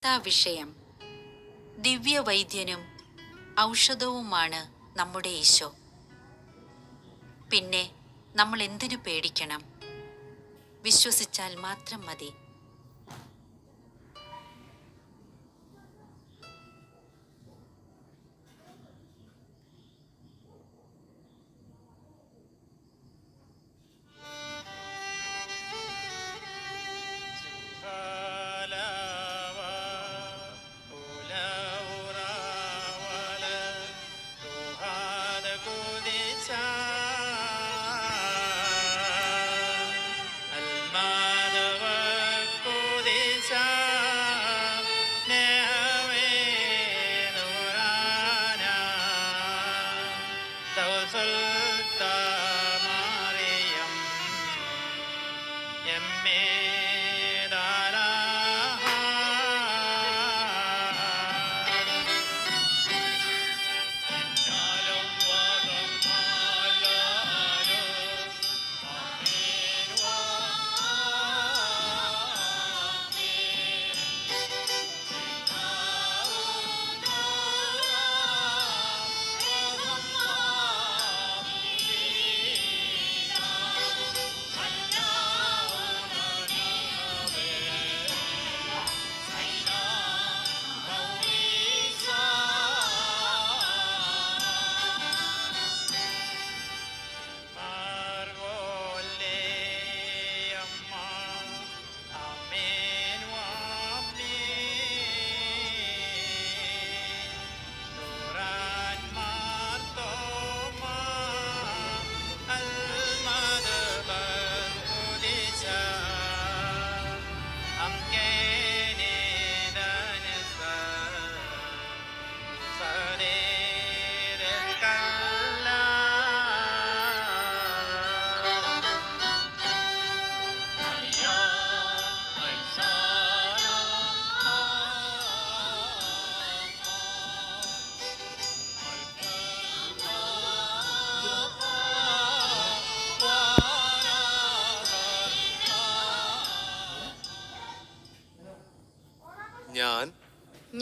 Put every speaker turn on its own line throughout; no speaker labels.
ചിന്താവിഷയം. ദിവ്യവൈദ്യനും ഔഷധവുമാണ് നമ്മുടെ ഈശോ. പിന്നെ നമ്മൾ എന്തിനു പേടിക്കണം? വിശ്വസിച്ചാൽ മാത്രം മതി.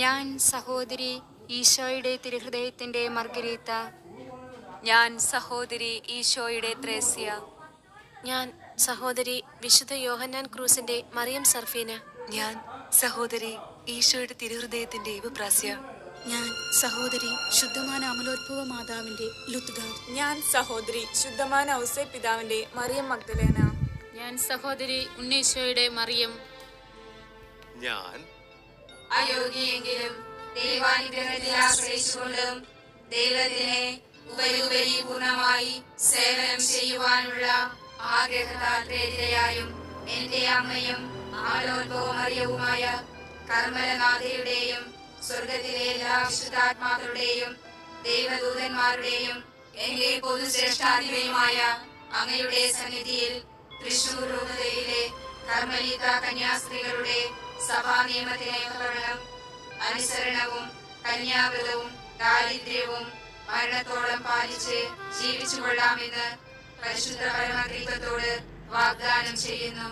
ഞാൻ സഹോദരി ഈശോയുടെ തിരുഹൃദയത്തിന്റെ മർഗരീത്ത. ഞാൻ സഹോദരി ഈശോയുടെ ത്രേസ്യ.
ഞാൻ സഹോദരി വിശുദ്ധ യോഹന്നാൻ ക്രൂസിന്റെ മറിയം സർഫീന.
ഞാൻ സഹോദരി ഈശോയുടെ തിരുഹൃദയത്തിന്റെ ഇവപ്രാസ്യ.
ഞാൻ സഹോദരി ശുദ്ധമാന അമലോത്ഭവ മാതാവിന്റെ ലുത്ഗാർ.
ഞാൻ സഹോദരി ശുദ്ധമാന ഔസേ പിതാവിന്റെ മറിയം മഗ്ദലേന.
ഞാൻ സഹോദരി ഉണ്ണീശോയുടെ മറിയം.
ഞാൻ
അയോഗ്യയെങ്കിലും ദൈവാനുഗ്രഹത്തിൽ ആശ്രയിച്ചുകൊണ്ടും ദൈവത്തിനെ ഉപരി പൂർണ്ണമായി സേവനം ചെയ്യുവാനുള്ള ആഗ്രഹത്താൽ പ്രേരിതയായും എന്റെ അമ്മയും ആലോത്ഭവമറിയവുമായ കർമ്മലനാഥയുടെയും സ്വർഗത്തിലെ എല്ലാ വിശുദ്ധാത്മാക്കളുടെയും ദൈവദൂതന്മാരുടെയും എന്റെ പൊതുശ്രേഷ്ഠാധിപയുമായ അങ്ങയുടെ സന്നിധിയിൽ തൃശൂർ രൂപതയിലെ കർമ്മലീത കന്യാസ്ത്രീകളുടെ സഭാ നിയമത്തിനെ തുടരണം അനുസരണവും കന്യാവ്രതവും ദാരിദ്ര്യവും മരണത്തോളം പാലിച്ച് ജീവിച്ചു കൊള്ളാമെന്ന് പരിശുദ്ധ പരമത്രിത്വത്തോട് വാഗ്ദാനം ചെയ്യുന്നു.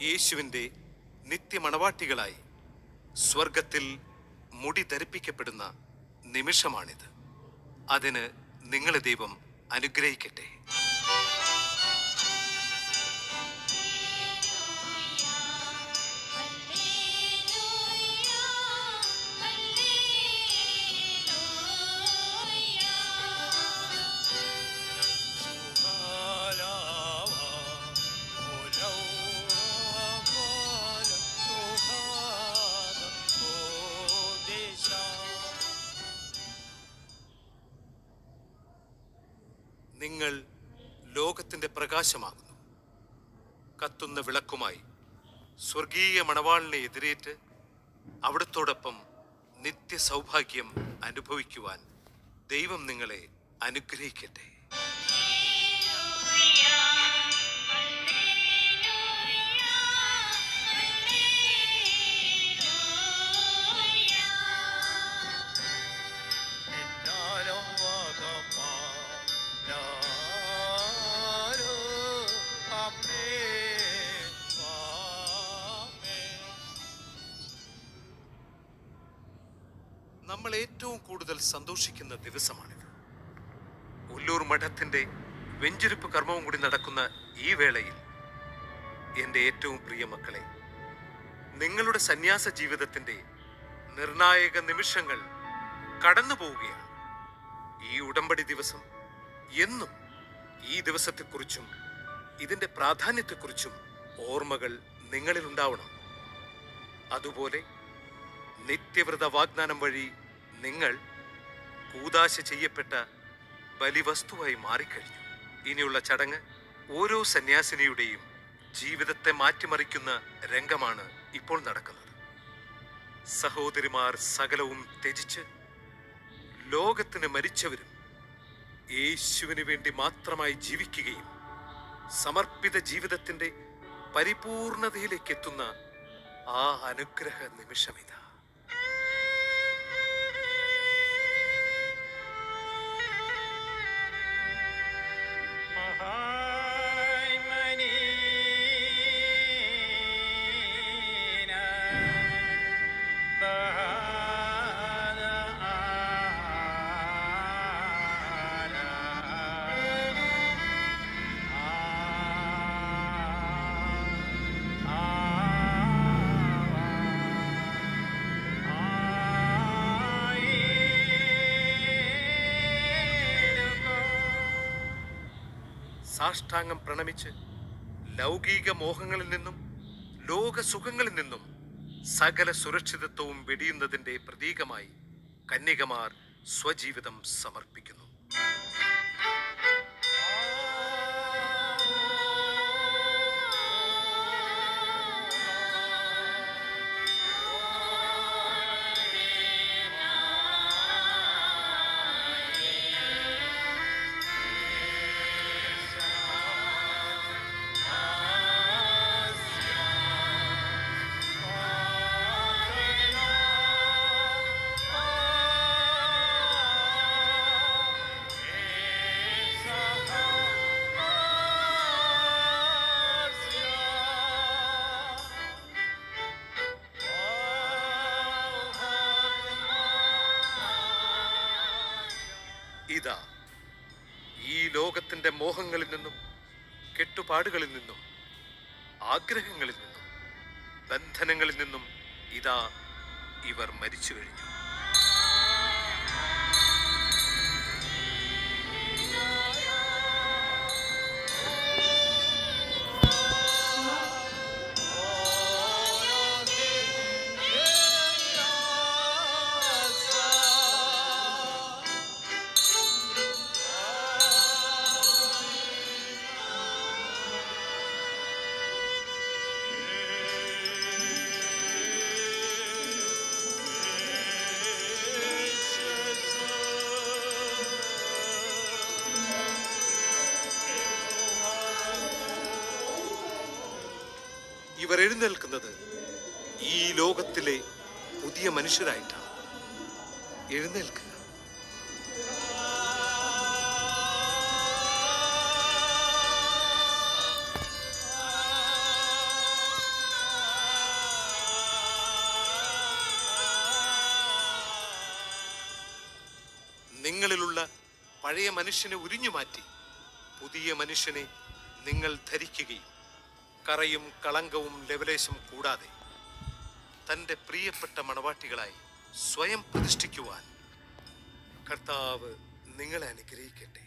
യേശുവിൻ്റെ നിത്യമണവാട്ടികളായി സ്വർഗത്തിൽ മുടി ധരിപ്പിക്കപ്പെടുന്ന നിമിഷമാണിത്. അതിന് നിങ്ങളെ ദൈവം അനുഗ്രഹിക്കട്ടെ. നിങ്ങൾ ലോകത്തിൻ്റെ പ്രകാശമാകുന്നു. കത്തുന്ന വിളക്കുമായി സ്വർഗീയ മണവാളിനെ എതിരേറ്റ് അവിടത്തോടൊപ്പം നിത്യ സൗഭാഗ്യം അനുഭവിക്കുവാൻ ദൈവം നിങ്ങളെ അനുഗ്രഹിക്കട്ടെ. നമ്മൾ ഏറ്റവും കൂടുതൽ സന്തോഷിക്കുന്ന ദിവസമാണിത്. ഉല്ലൂർ മഠത്തിന്റെ വെഞ്ചരിപ്പ് കർമ്മവും കൂടി നടക്കുന്ന ഈ വേളയിൽ എൻ്റെ ഏറ്റവും പ്രിയ മക്കളെ, നിങ്ങളുടെ സന്യാസ ജീവിതത്തിന്റെ നിർണായക നിമിഷങ്ങൾ കടന്നു പോവുകയാണ്. ഈ ഉടമ്പടി ദിവസം എന്നും ഈ ദിവസത്തെക്കുറിച്ചും ഇതിന്റെ പ്രാധാന്യത്തെക്കുറിച്ചും ഓർമ്മകൾ നിങ്ങളിൽ ഉണ്ടാവണം. അതുപോലെ നിത്യവ്രത വാഗ്ദാനം വഴി നിങ്ങൾ കൂദാശ ചെയ്യപ്പെട്ട ബലിവസ്തുവായി മാറിക്കഴിഞ്ഞു. ഇനിയുള്ള ചടങ്ങ് ഓരോ സന്യാസിനിയുടെയും ജീവിതത്തെ മാറ്റിമറിക്കുന്ന രംഗമാണ് ഇപ്പോൾ നടക്കുന്നത്. സഹോദരിമാർ സകലവും ത്യജിച്ച് ലോകത്തിന് മരിച്ചവരും യേശുവിന് വേണ്ടി മാത്രമായി ജീവിക്കുകയും സമർപ്പിത ജീവിതത്തിന്റെ പരിപൂർണതയിലേക്ക് എത്തുന്ന ആ അനുഗ്രഹ നിമിഷമിതാ. സാഷ്ടാംഗം പ്രണമിച്ച് ലൗകിക മോഹങ്ങളിൽ നിന്നും ലോകസുഖങ്ങളിൽ നിന്നും സകല സുരക്ഷിതത്വവും വെടിയുന്നതിന്റെ പ്രതീകമായി കന്യകമാർ സ്വജീവിതം സമർപ്പിക്കുന്നു. ഇതാ, ഈ ലോകത്തിന്റെ മോഹങ്ങളിൽ നിന്നും കെട്ടുപാടുകളിൽ നിന്നും ആഗ്രഹങ്ങളിൽ നിന്നും ബന്ധനങ്ങളിൽ നിന്നും ഇതാ ഇവർ മരിച്ചു കഴിഞ്ഞു. ഇവർ എഴുന്നേൽക്കുന്നത് ഈ ലോകത്തിലെ പുതിയ മനുഷ്യരായിട്ടാണ്. എഴുന്നേൽക്കുക. നിങ്ങളിലുള്ള പഴയ മനുഷ്യനെ ഉരിഞ്ഞുമാറ്റി പുതിയ മനുഷ്യനെ നിങ്ങൾ ധരിക്കുകയും കറയും കളങ്കവും ലവലേശം കൂടാതെ തൻ്റെ പ്രിയപ്പെട്ട മണവാട്ടികളായി സ്വയം പ്രതിഷ്ഠിക്കുവാൻ കർത്താവ് നിങ്ങളെ അനുഗ്രഹിക്കട്ടെ.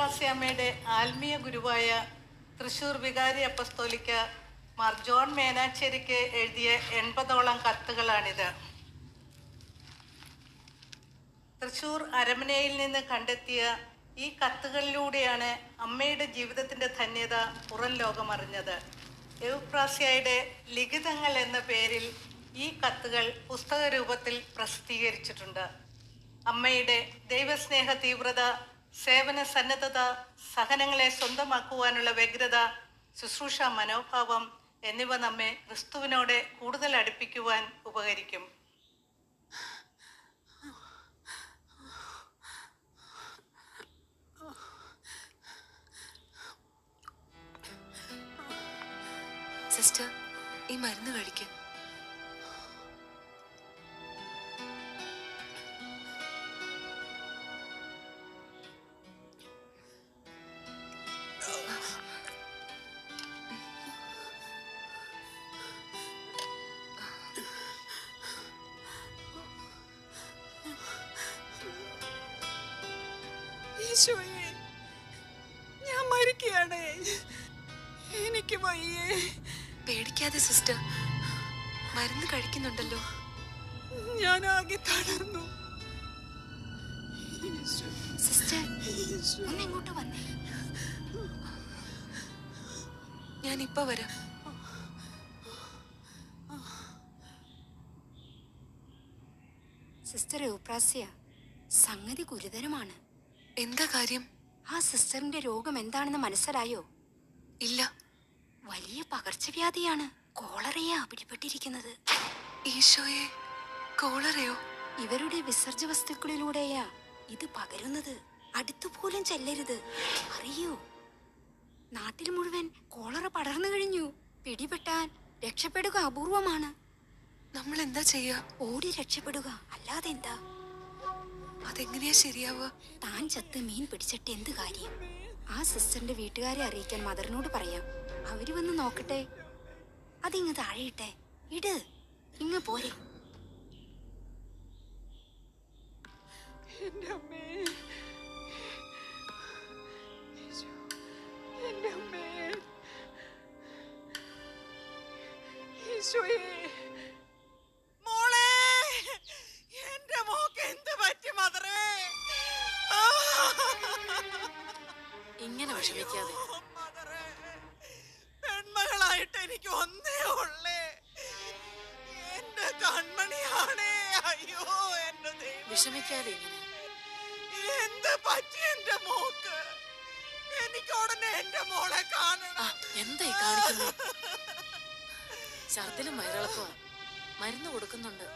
എവുപ്രാസ്യാമ്മയുടെ ആത്മീയ ഗുരുവായ തൃശൂർ വികാരി അപ്പസ്തോലിക്ക മാർ ജോൺ മേനാച്ചേരിക്ക് എഴുതിയ 80ഓളം കത്തുകളാണിത്. തൃശൂർ അരമനയിൽ നിന്ന് കണ്ടെത്തിയ ഈ കത്തുകളിലൂടെയാണ് അമ്മയുടെ ജീവിതത്തിൻ്റെ ധന്യത പുറം ലോകമറിഞ്ഞത്. എവുപ്രാസ്യയുടെ ലിഖിതങ്ങൾ എന്ന പേരിൽ ഈ കത്തുകൾ പുസ്തക രൂപത്തിൽ പ്രസിദ്ധീകരിച്ചിട്ടുണ്ട്. അമ്മയുടെ ദൈവസ്നേഹ തീവ്രത, സേവന സന്നദ്ധത, സഹനങ്ങളെ സ്വന്തമാക്കുവാനുള്ള വ്യഗ്രത, ശുശ്രൂഷ മനോഭാവം എന്നിവ നമ്മെ ക്രിസ്തുവിനോട് കൂടുതൽ അടുപ്പിക്കുവാൻ ഉപകരിക്കും.
സിസ്റ്റർ, ഈ മരുന്ന് കഴിക്കും.
ഈശോയെ, ഞാൻ മരിക്കുകയാണേ. എനിക്ക് വയ്യേ.
പേടിക്കാതെ സിസ്റ്റർ, മരുന്ന് കഴിക്കുന്നുണ്ടല്ലോ.
ഞാൻ ആകെ തളർന്നു.
സിസ്റ്റർ, ഒന്ന് ഇങ്ങോട്ട് വന്നേ.
ഞാനിപ്പോ വരാം.
സിസ്റ്റർ എവുപ്രാസ്യ, സംഗതി ഗുരുതരമാണ്.
എന്താ കാര്യം?
ആ സിസ്റ്ററിന്റെ രോഗം എന്താണെന്ന് മനസ്സിലായോ?
ഇല്ല.
വലിയ പകർച്ചവ്യാധിയാണ്. കോളറയാ പിടിപെട്ടിരിക്കുന്നത്.
ഈശോയെ, കോളറയോ?
ഇവരുടെ വിസർജ്ജ വസ്തുക്കളിലൂടെയാ ഇത് പകരുന്നത്. അടുത്തുപോലും ചെല്ലരുത്, അറിയോ? നാട്ടിൽ മുഴുവൻ കോളറ പടർന്നു കഴിഞ്ഞു. പിടിപെട്ടാൽ രക്ഷപ്പെടുക അപൂർവമാണ്.
നമ്മൾ എന്താ ചെയ്യാ?
ഓടി രക്ഷപ്പെടുക, അല്ലാതെ എന്താ?
അതെങ്ങനെയാ ശരിയാവുക?
താൻ ചത്ത് മീൻ പിടിച്ചിട്ട് എന്ത് കാര്യം? ആ സിസ്റ്ററിന്റെ വീട്ടുകാരെ അറിയിക്കാൻ മദറിനോട് പറയാം. അവര് വന്ന് നോക്കട്ടെ. അതിങ്ങ് താഴെയിട്ടെ. ഇട്, ഇങ്ങ് പോരെ.
എന്റെ അമ്മേ, എന്റെ അമ്മേ, ഈശോയെ, മോളെ, എന്റെ മോക്ക് എന്ത് പറ്റി മദറേ?
ഇങ്ങനെ വിഷമിക്കാതെ.
മദറേ, പെൺമകളായിട്ട് എനിക്ക് ഒന്നേ ഉള്ളേ. എന്റെ കൺമണിയാണേ. അയ്യോ, എന്റെ ദൈവം,
വിഷമിക്കാതെ ഇങ്ങനെ.
എന്ത് പറ്റി എന്റെ മോക്ക്? എനിക്ക് ഉടനെ എന്റെ മോളെ കാണണം.
എന്തായി കാണിക്കുന്നു? ഛർദിലും വയറിളക്കവും. മരുന്ന് കൊടുക്കുന്നുണ്ട്.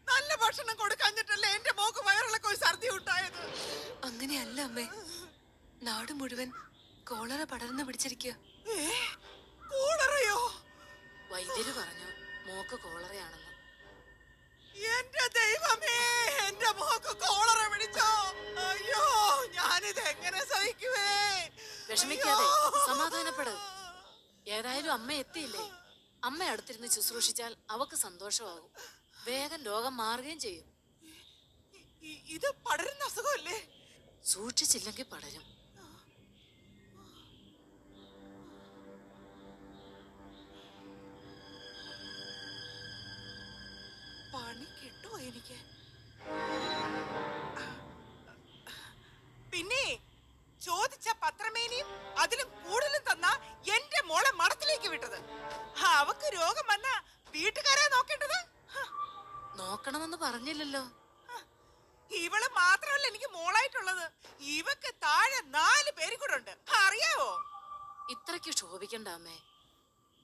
നല്ല ഭക്ഷണം കൊടുക്കാഞ്ഞിട്ടല്ലേ എന്റെ മോക്ക് വയറിളക്കവും ഛർദി ഉണ്ടായത്?
അങ്ങനെയല്ല അമ്മേ, നാട് മുഴുവൻ കോളറ പടർന്നു പിടിച്ചിരിക്കുക.
കോളറയോ?
വൈദ്യര് പറഞ്ഞു മോക്ക് കോളറയാണെന്ന്.
എന്റെ ദൈവമേ, എന്റെ മോക്ക് കോളറ പിടിച്ചോ? അയ്യോ, ഞാനിത് എങ്ങനെ സഹിക്കുവേ?
വിഷമിക്കാതെ, സമാധാനപ്പെട്. ഏതായാലും അമ്മ എത്തിയില്ലേ? അമ്മ അടുത്തിരുന്ന് ശുശ്രൂഷിച്ചാൽ അവക്ക് സന്തോഷമാകും. വേഗം രോഗം മാറുകയും ചെയ്യും.
ഇത് പടരുന്ന അസുഖമല്ലേ?
സൂക്ഷിച്ചില്ലെങ്കിൽ പടരും.
പണി കിട്ടുമോ എനിക്ക്? പിന്നെ ചോദിച്ച പത്രമേനിയും അതിലും കൂടുതലും തന്ന എന്റെ മോളെ മഠത്തിലേക്ക് വിട്ടത്. അവക്ക് രോഗം വന്ന വീട്ടുകാരാ നോക്കേണ്ടത്.
നോക്കണമെന്ന് പറഞ്ഞില്ലല്ലോ.
ഇവള് മാത്രമല്ല എനിക്ക് മോളായിട്ടുള്ളത്. ഇവക്ക് താഴെ 4 പേരും കൂടെ ഉണ്ട്, അറിയാവോ?
ഇത്രയ്ക്ക് ക്ഷോഭിക്കണ്ട അമ്മേ.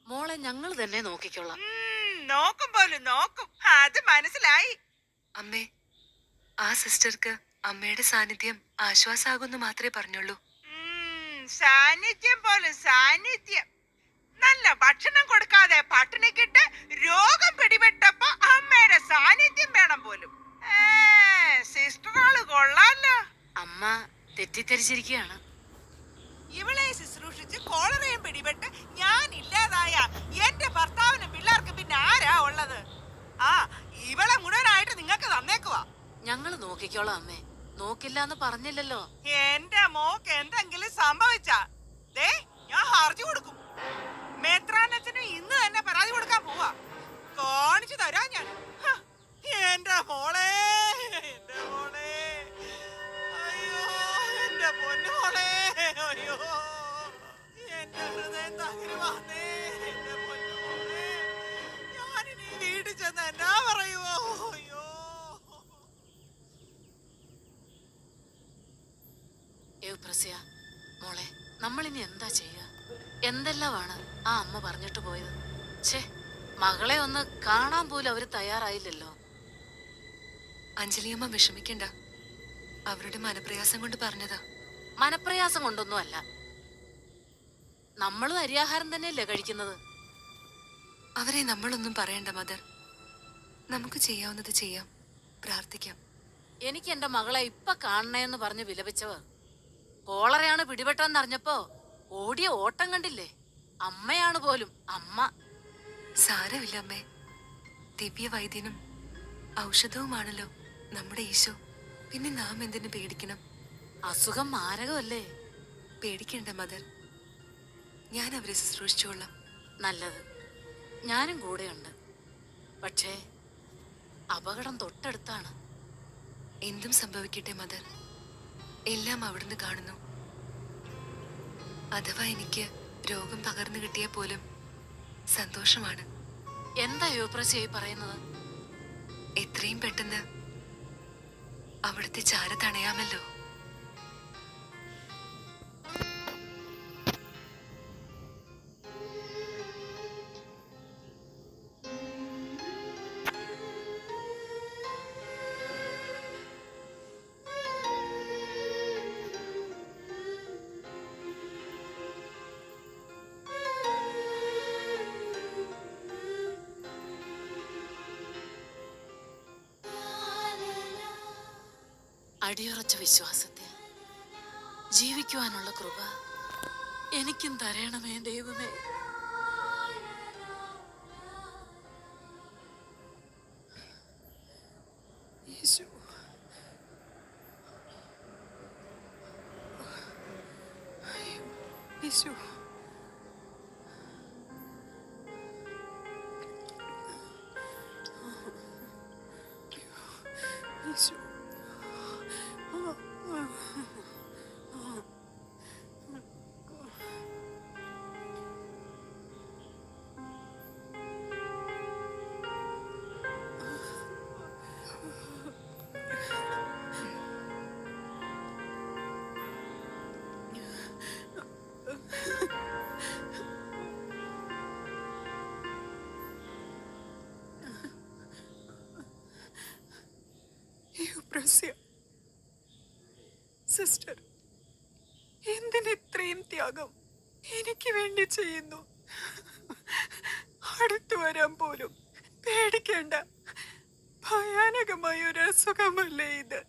മോളെ ഞങ്ങൾ തന്നെ നോക്കിക്കൊള്ളാം.
നോക്കും പോലും നോക്കും, അത് മനസ്സിലായി.
അമ്മേ, ആ സിസ്റ്റർക്ക് അമ്മയുടെ സാന്നിധ്യം ആശ്വാസാകുമെന്ന് മാത്രമേ പറഞ്ഞുള്ളൂ.
സാന്നിധ്യം പോലും സാന്നിധ്യം. നല്ല ഭക്ഷണം കൊടുക്കാതെ പട്ടിണിക്കിട്ട് രോഗം പിടിപെട്ടപ്പോ അമ്മയുടെ സാന്നിധ്യം വേണം പോലും. സിസ്റ്ററാള് കൊള്ളാലോ.
അമ്മ തെറ്റിദ്ധരിച്ചിരിക്കുകയാണ്.
ഇവളെ ശുശ്രൂഷിച്ച് കോളറയും പിടിപെട്ട് ഞാൻ ഇല്ലാതായ എന്റെ ഭർത്താവിനും പിള്ളേർക്ക് പിന്നെ ആരാ ഉള്ളത്? ആ, ഇവളെ മുഴുവനായിട്ട് നിങ്ങൾക്ക് തന്നേക്കുവാ.
ഞങ്ങൾ നോക്കിക്കോളാം അമ്മേ, നോക്കില്ല എന്ന് പറഞ്ഞില്ലല്ലോ.
എന്റെ മോക്ക് എന്തെങ്കിലും സംഭവിച്ചാ ദേ ഞാൻ ഹർജി കൊടുക്കും. മെത്രാനച്ഛനും ഇന്ന് തന്നെ പരാതി കൊടുക്കാൻ പോവാ. കാണിച്ചു തരാ ഞാൻ. ഹ, എന്റെ മോളെ, എന്റെ മോളെ, അയ്യോ എന്റെ പൊന്നുമോളെ, അയ്യോ എന്റെ ഹൃദയം തകരുവാന്നേ. എന്റെ പൊന്നുമോളെ, ഞാനിനി വീട്ടിൽ ചെന്ന് എന്നാ പറയുവോ? അയ്യോ
യുപ്രസ്യ മോളെ, നമ്മളിനി എന്താ ചെയ്യുക? എന്തെല്ലാമാണ് ആ അമ്മ പറഞ്ഞിട്ട് പോയത്. ഛേ, മകളെ ഒന്ന് കാണാൻ പോലും അവര് തയ്യാറായില്ലല്ലോ.
അഞ്ജലിയമ്മ വിഷമിക്കണ്ട, അവരുടെ മനപ്രയാസം കൊണ്ട് പറഞ്ഞതാ.
മനപ്രയാസം കൊണ്ടൊന്നും അല്ല. നമ്മളും അരിയാഹാരം തന്നെയല്ലേ കഴിക്കുന്നത്.
അവരെ നമ്മളൊന്നും പറയണ്ട മദർ. നമുക്ക് ചെയ്യാവുന്നത് ചെയ്യാം, പ്രാർത്ഥിക്കാം.
എനിക്ക് എന്റെ മകളെ ഇപ്പൊ കാണണേന്ന് പറഞ്ഞ് വിലപിച്ചവർ കോളറയാണ് പിടിപെട്ടെന്നറിഞ്ഞപ്പോ ഓടിയ ഓട്ടം കണ്ടില്ലേ? അമ്മയാണ് പോലും അമ്മ.
സാരമില്ല അമ്മേ, ദിവ്യ വൈദ്യനും ഔഷധവുമാണല്ലോ നമ്മുടെ ഈശോ. പിന്നെ നാം എന്തിനു പേടിക്കണം?
അസുഖം മാരകമല്ലേ?
പേടിക്കണ്ട മദർ, ഞാൻ അവരെ ശുശ്രൂഷിച്ചോളാം.
നല്ലത്, ഞാനും കൂടെയുണ്ട്. പക്ഷേ അപകടം തൊട്ടടുത്താണ്.
എന്തും സംഭവിക്കട്ടെ മദർ, എല്ലാം അവിടുന്ന് കാണുന്നു. അഥവാ എനിക്ക് രോഗം പകർന്നു കിട്ടിയാൽ പോലും സന്തോഷമാണ്.
എന്താ യുപ്രസ്യായി പറയുന്നത്?
എത്രയും പെട്ടെന്ന് അവിടുത്തെ ചാര തണയാമല്ലോ.
അടിയുറച്ച വിശ്വാസത്തെ ജീവിക്കുവാനുള്ള കൃപ എനിക്കും തരണമേ ദൈവമേ.
യേശു, യേശു, യേശു. സിസ്റ്റർ, എന്തിന് ഇത്രയും ത്യാഗം എനിക്ക് വേണ്ടി ചെയ്യുന്നു? അടുത്തു വരാൻ പോലും പേടിക്കേണ്ട ഭയാനകമായ ഒരു അസുഖമല്ലേ ഇത്?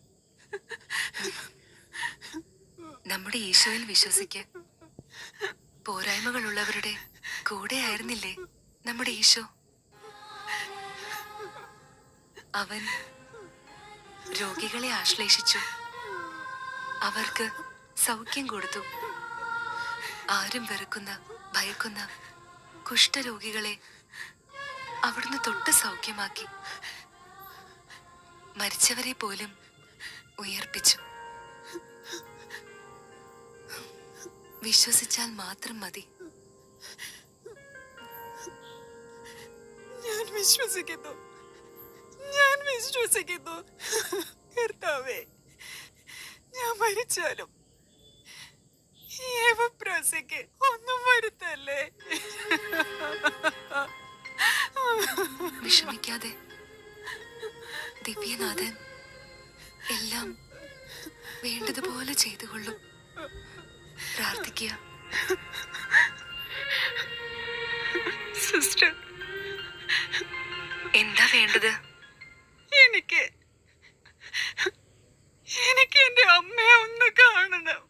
നമ്മുടെ ഈശോയിൽ വിശ്വസിക്ക്. പോരായ്മകളുള്ളവരുടെ കൂടെ ആയിരുന്നില്ലേ നമ്മുടെ ഈശോ? അവൻ രോഗികളെ ആശ്ലേഷിച്ചു, അവർക്ക് സൗഖ്യം കൊടുത്തു. ആരും വെറുക്കുന്ന ഭയക്കുന്ന കുഷ്ഠരോഗികളെ അവിടുന്ന് തൊട്ട് സൗഖ്യമാക്കി. മരിച്ചവരെ പോലും ഉയർപ്പിച്ചു. വിശ്വസിച്ചാൽ മാത്രം മതി.
ഞാൻ വിശ്വസിക്കുന്നു, ഞാൻ വിശ്വസിക്കുന്നു. കർത്താവേ, ഞാൻ മരിച്ചാലും യേവപ്രാസിക്ക് ഒന്നും വരുത്തല്ലേ.
വിഷമിക്കാതെ, ദിവ്യനാഥൻ എല്ലാം വേണ്ടതുപോലെ ചെയ്തുകൊള്ളും. പ്രാർത്ഥിക്കുക.
സിസ്റ്റർ,
എന്താ വേണ്ടത്?
എനിക്ക് എന്റെ അമ്മയെ ഒന്ന് കാണണം.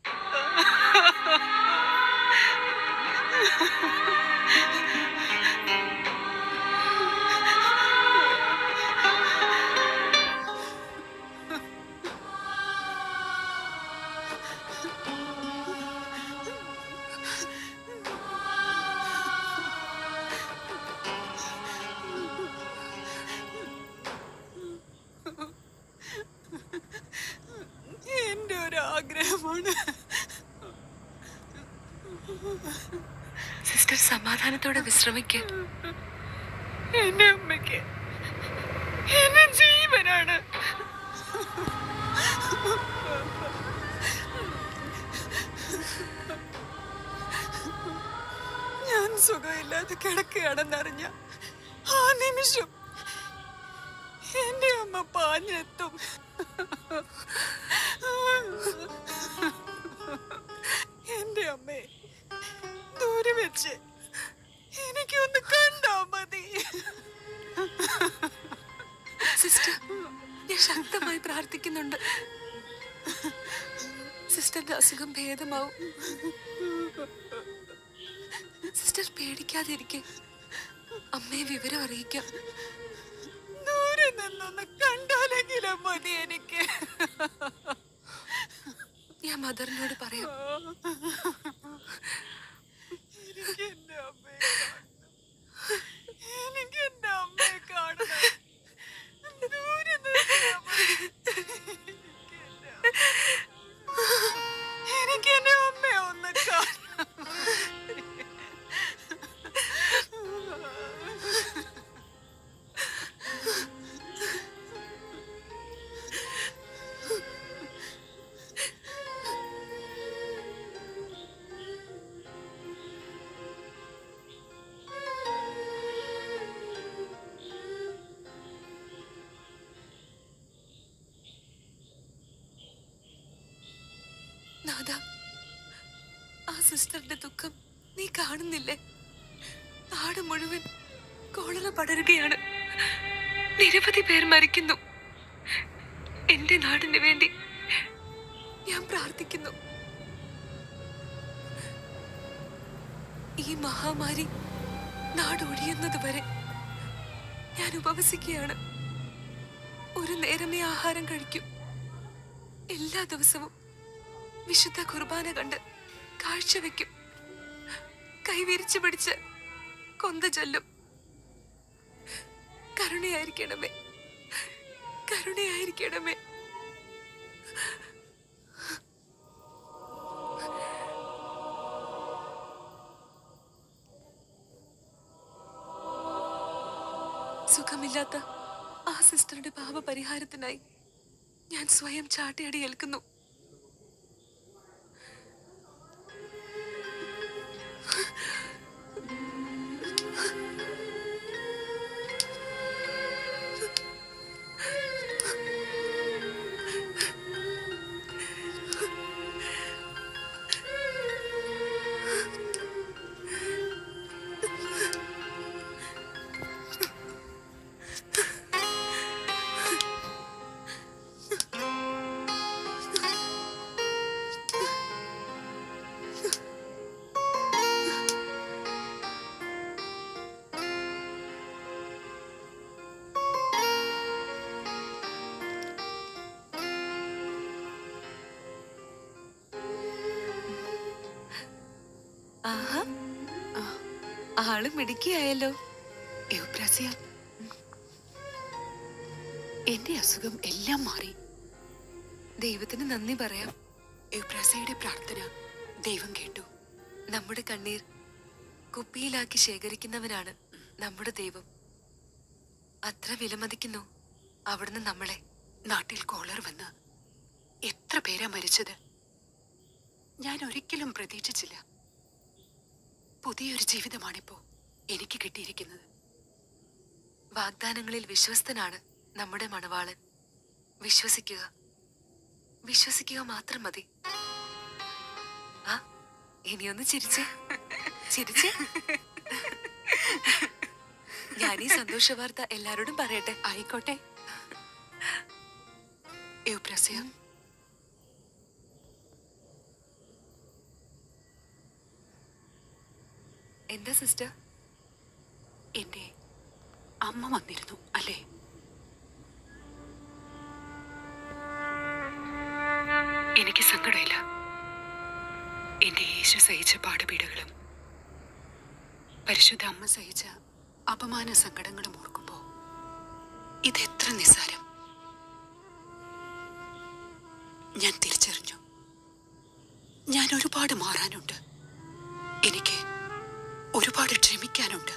ആഗ്രഹമാണ്.
സിസ്റ്റർ സമാധാനത്തോടെ വിശ്രമിക്കുക.
എന്റെ അമ്മയ്ക്ക് എന്റെ ജീവനാണ്. ഞാൻ സുഖമില്ലാതെ കിടക്കുകയാണെന്നറിഞ്ഞ ആ നിമിഷം എന്റെ അമ്മ പാഞ്ഞെത്തും. എന്റെ അമ്മയെ ദൂരെ വെച്ച് എനിക്കൊന്ന് കണ്ടാ മതി.
സിസ്റ്റർ, ഞാൻ ശക്തമായി പ്രാർത്ഥിക്കുന്നുണ്ട്. സിസ്റ്ററിന്റെ അസുഖം ഭേദമാവും. സിസ്റ്റർ പേടിക്കാതിരിക്കെ. അമ്മയെ വിവരം അറിയിക്കാം.
ദൂരെ നിന്നൊന്ന് കണ്ടാലെങ്കിലും മതി എനിക്ക്.
ഞാൻ മദറിനോട് പറയാം.
എനിക്ക് എന്റെ അമ്മയെ കാണണം. എനിക്ക് എന്റെ അമ്മയെ കാണണം. ദൂരെ നിന്നാ മതി. എനിക്ക് എന്റെ അമ്മയെ ഒന്ന് കാണണം.
നാഥ, ആ സിസ്റ്ററിന്റെ ദുഃഖം നീ കാണുന്നില്ലേ? നാട് മുഴുവൻ കോളറ പടരുകയാണ്. നിരവധി പേർ മരിക്കുന്നു. എന്റെ നാടിന് വേണ്ടി ഞാൻ പ്രാർത്ഥിക്കുന്നു. ഈ മഹാമാരി നാടൊഴിയുന്നത് വരെ ഞാൻ ഉപവസിക്കുകയാണ്. ഒരു നേരമേ ആഹാരം കഴിക്കൂ. എല്ലാ ദിവസവും വിശുദ്ധ കുർബാന കണ്ട് കാഴ്ചവെക്കും. കൈവിരിച്ചു പിടിച്ച് കൊന്ത ചൊല്ലും. കരുണയായിരിക്കണമേ, കരുണയായിരിക്കണമേ. സുഖമില്ലാത്ത ആ സിസ്റ്ററുടെ പാപപരിഹാരത്തിനായി ഞാൻ സ്വയം ചാട്ടയടി ഏൽക്കുന്നു. ആഹാ, ആള് മിടുക്കിയായല്ലോ.
എവ്പ്രാസ്യ, എന്റെ അസുഖം എല്ലാം മാറി.
ദൈവത്തിന് നന്ദി പറയാം.
എവ്പ്രാസ്യയുടെ പ്രാർത്ഥന ദൈവം കേട്ടു.
നമ്മുടെ കണ്ണീർ കുപ്പിയിലാക്കി ശേഖരിക്കുന്നവനാണ് നമ്മുടെ ദൈവം. അത്ര വിലമതിക്കുന്നു അവിടുന്ന് നമ്മളെ.
നാട്ടിൽ കോളർ വന്ന് എത്ര പേരാ മരിച്ചത്. ഞാൻ ഒരിക്കലും പ്രതീക്ഷിച്ചില്ല. പുതിയൊരു ജീവിതമാണിപ്പോ എനിക്ക് കിട്ടിയിരിക്കുന്നത്.
വാഗ്ദാനങ്ങളിൽ വിശ്വസ്തനാണ് നമ്മുടെ മണവാളൻ. വിശ്വസിക്കുക, വിശ്വസിക്കുക മാത്രം മതി. ആ, ഇനിയൊന്ന് ചിരിച്ചേ, ചിരിച്ചേ. ഞാൻ ഈ സന്തോഷ വാർത്ത എല്ലാരോടും പറയട്ടെ.
ആയിക്കോട്ടെ. എവ്പ്രാസ്യ,
എന്താ സിസ്റ്റർ?
എന്റെ അമ്മ വന്നിരുന്നു അല്ലേ? എനിക്ക് സങ്കടമില്ല. എന്റെ യേശു സഹിച്ച പാടുപീടുകളും പരിശുദ്ധ അമ്മ സഹിച്ച അപമാന സങ്കടങ്ങളും ഓർക്കുമ്പോ ഇതെത്ര നിസ്സാരം. ഞാൻ തിരിച്ചറിഞ്ഞു ഞാൻ ഒരുപാട് മാറാനുണ്ട്. എനിക്ക് ഒരുപാട് ക്ഷമിക്കാനുണ്ട്.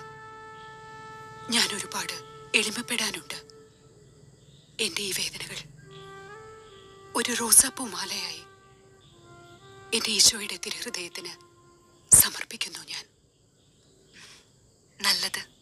ഞാൻ ഒരുപാട് എളിമപ്പെടാനുണ്ട്. എൻ്റെ ഈ വേദനകൾ ഒരു റോസാപ്പൂ മാലയായി എൻ്റെ ഈശോയുടെ തിരുഹൃദയത്തിന് സമർപ്പിക്കുന്നു ഞാൻ.
നല്ലത്.